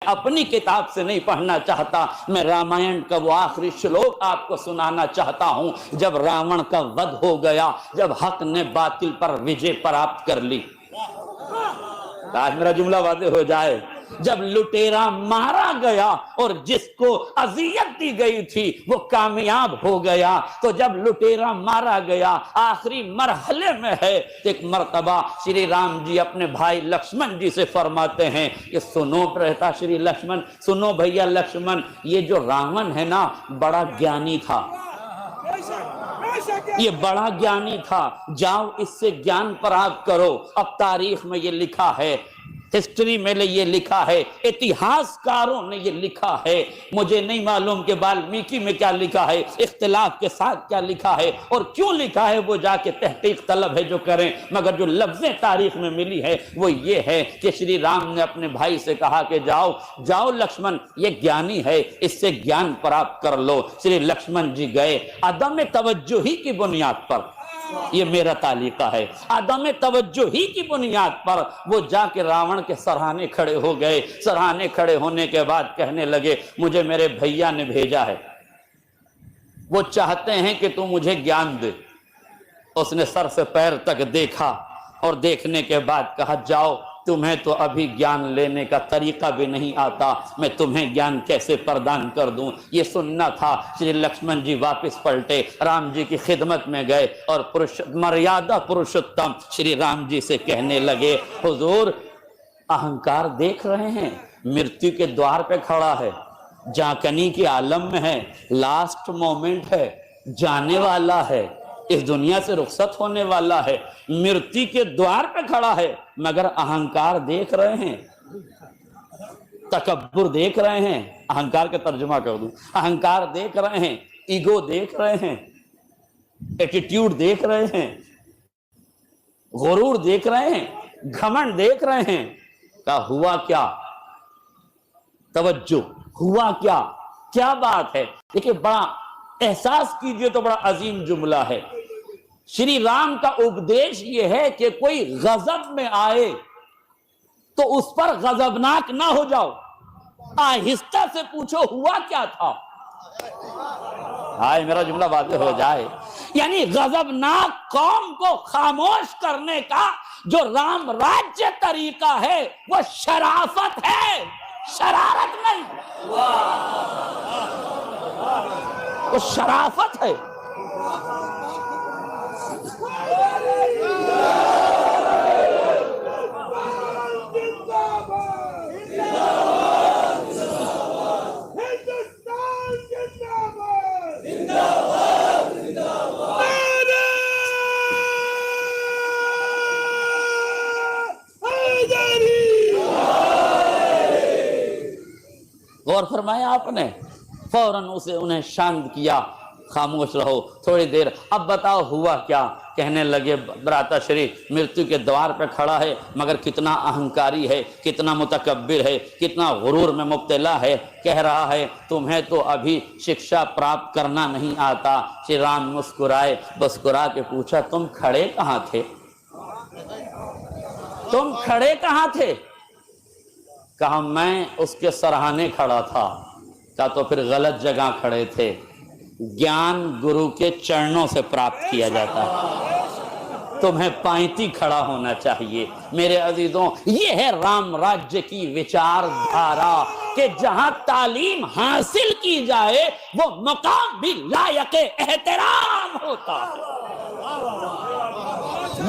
अपनी किताब से नहीं पढ़ना चाहता, मैं रामायण का वो आखिरी श्लोक आपको सुनाना चाहता हूं। जब रावण का वध हो गया, जब हक ने बातिल पर विजय प्राप्त कर ली, आज मेरा जुमला वादे हो जाए, जब लुटेरा मारा गया और जिसको अजियत दी गई थी वो कामयाब हो गया, तो जब लुटेरा मारा गया आखिरी मरहले में है, एक मर्तबा श्री राम जी अपने भाई लक्ष्मण जी से फरमाते हैं कि सुनो रहता श्री लक्ष्मण, सुनो भैया लक्ष्मण, ये जो रावण है ना बड़ा ज्ञानी था, ये बड़ा ज्ञानी था, जाओ इससे ज्ञान प्राप्त करो। अब तारीख में ये लिखा है, हिस्ट्री में ये लिखा है, इतिहासकारों ने ये लिखा है, मुझे नहीं मालूम कि वाल्मीकि में क्या लिखा है, इख्तिलाफ के साथ क्या लिखा है और क्यों लिखा है, वो जाके तहकीक तलब है जो करें, मगर जो लफ्जें तारीख में मिली है वो ये है कि श्री राम ने अपने भाई से कहा कि जाओ जाओ लक्ष्मण, ये ज्ञानी है, इससे ज्ञान प्राप्त कर लो। श्री लक्ष्मण जी गए, अदम तवज्जुही की बुनियाद पर, ये मेरा तालिका है, आदम तवज्जो ही की बुनियाद पर वो जाके रावण के सराहने खड़े हो गए। सराहने खड़े होने के बाद कहने लगे मुझे मेरे भैया ने भेजा है, वो चाहते हैं कि तू मुझे ज्ञान दे। उसने सर से पैर तक देखा और देखने के बाद कहा जाओ, तुम्हें तो अभी ज्ञान लेने का तरीका भी नहीं आता, मैं तुम्हें ज्ञान कैसे प्रदान कर दूं। ये सुनना था। श्री लक्ष्मण जी वापस पलटे, राम जी की खिदमत में गए और मर्यादा पुरुषोत्तम श्री राम जी से कहने लगे हुजूर, अहंकार देख रहे हैं, मृत्यु के द्वार पे खड़ा है, जाकनी के आलम में है, लास्ट मोमेंट है, जाने वाला है, इस दुनिया से रुखसत होने वाला है, मृत्यु के द्वार पे खड़ा है, मगर अहंकार देख रहे हैं, तकब्बुर देख रहे हैं। अहंकार का तर्जुमा कर दूं, अहंकार देख रहे हैं, ईगो देख रहे हैं, एटीट्यूड देख रहे हैं, गुरूर देख रहे हैं, घमंड देख रहे हैं। का हुआ क्या, तवज्जो, हुआ क्या, क्या बात है। देखिए बड़ा एहसास कीजिए तो बड़ा अजीम जुमला है। श्री राम का उपदेश यह है कि कोई गजब में आए तो उस पर गजबनाक ना हो जाओ, आहिस्ता से पूछो हुआ क्या था। हाय मेरा जुमला वाज़ेह हो जाए, यानी गजबनाक कौम को खामोश करने का जो राम राज्य तरीका है वो शराफत है, शरारत नहीं, वो शराफत है। गौर फरमाया आपने, फौरन उसे उन्हें शांत किया, खामोश रहो थोड़ी देर, अब बताओ हुआ क्या। कहने लगे भ्राताश्री, मृत्यु के द्वार पर खड़ा है, मगर कितना अहंकारी है, कितना मुतकब्बिर है, कितना गुरूर में मुब्तला है। कह रहा है तुम्हें तो अभी शिक्षा प्राप्त करना नहीं आता। श्री राम मुस्कुराए, मुस्कुरा के पूछा तुम खड़े कहाँ थे, तुम खड़े कहाँ थे। कहा मैं उसके सराहने खड़ा था। कहा तो फिर गलत जगह खड़े थे, ज्ञान गुरु के चरणों से प्राप्त किया जाता है, तुम्हें पांति खड़ा होना चाहिए। मेरे अजीजों, ये है राम राज्य की विचारधारा कि जहां तालीम हासिल की जाए वो मकाम भी लायक एहतराम होता है।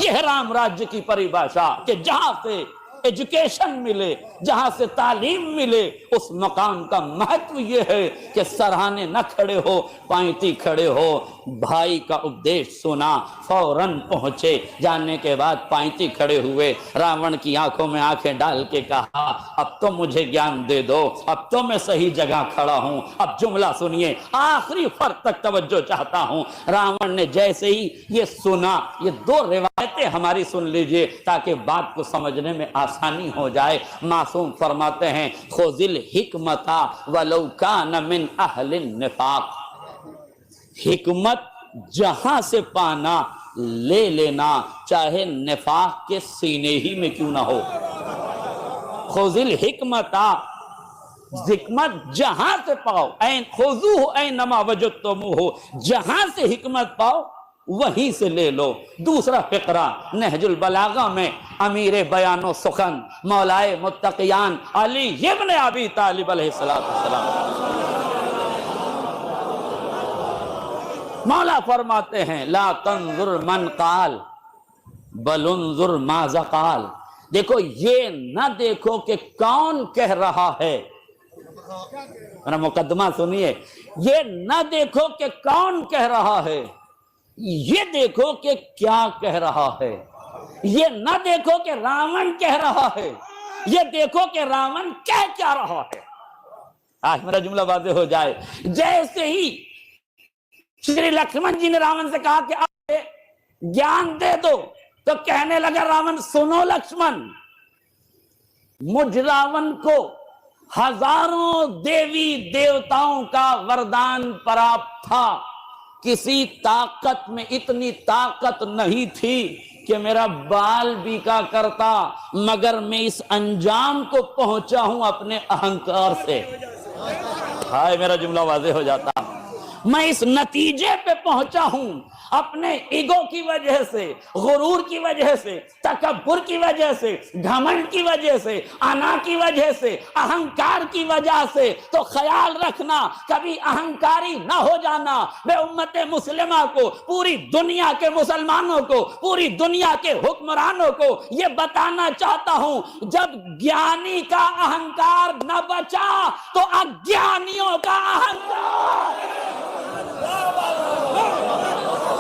यह राम राज्य की परिभाषा कि जहां से एजुकेशन मिले, जहां से तालीम मिले, उस मकाम का महत्व यह है कि सराहने न खड़े हो, पांति खड़े हो। भाई का उपदेश सुना, फौरन पहुंचे, जाने के बाद पांति खड़े हुए, रावण की आंखों में आंखें डाल के कहा अब तो मुझे ज्ञान दे दो, अब तो मैं सही जगह खड़ा हूं। अब जुमला सुनिए, आखिरी फर्क तक तवज्जो चाहता हूं। रावण ने जैसे ही ये सुना, ये दो रिवायतें हमारी सुन लीजिए ताकि बात को समझने में आसानी हो जाए। मासूम फरमाते हैं खुजिल हिकमता वलौ कान मिन अहलिन निफाक, हिकमत जहां से पाना ले लेना, चाहे निफाक के सीने ही में क्यों ना हो। खुजिल हिकमता हिकमत जहां से पाओ, ऐन खुजूहु ऐनमा वजदतमुहु, जहां से हिकमत पाओ वहीं से ले लो। दूसरा फिक्रा नहजुल बलागा में अमीर बयानो सुखन मौलाए मुत्तकियान अली इब्न अबी तालिब अलैहिस्सलाम, मौला फरमाते हैं ला तंजुर मन काल बलुंजुर माज़ा काल। देखो ये न देखो कि कौन कह रहा है, मेरा मुकदमा सुनिए, ये न देखो कि कौन कह रहा है, ये देखो कि क्या कह रहा है। ये न देखो कि रावण कह रहा है, ये देखो कि रावण कह क्या रहा है। आज मेरा जुमला वाज़ेह हो जाए। जैसे ही श्री लक्ष्मण जी ने रावण से कहा कि आप ज्ञान दे दो, तो कहने लगा रावण सुनो लक्ष्मण, मुझ रावण को हजारों देवी देवताओं का वरदान प्राप्त था, किसी ताकत में इतनी ताकत नहीं थी कि मेरा बाल बीका करता, मगर मैं इस अंजाम को पहुंचा हूं अपने अहंकार से। हाय मेरा जुमला वाज़ेह हो जाता। मैं इस नतीजे पे पहुंचा हूं अपने ईगो की वजह से, गुरूर की वजह से, तकब्बुर की वजह से, घमंड की वजह से, अना की वजह से, अहंकार की वजह से। तो ख्याल रखना कभी अहंकारी ना हो जाना। मैं उम्मते मुस्लिमा को, पूरी दुनिया के मुसलमानों को, पूरी दुनिया के हुक्मरानों को यह बताना चाहता हूं, जब ज्ञानी का अहंकार न बचा तो अज्ञानियों का अहंकार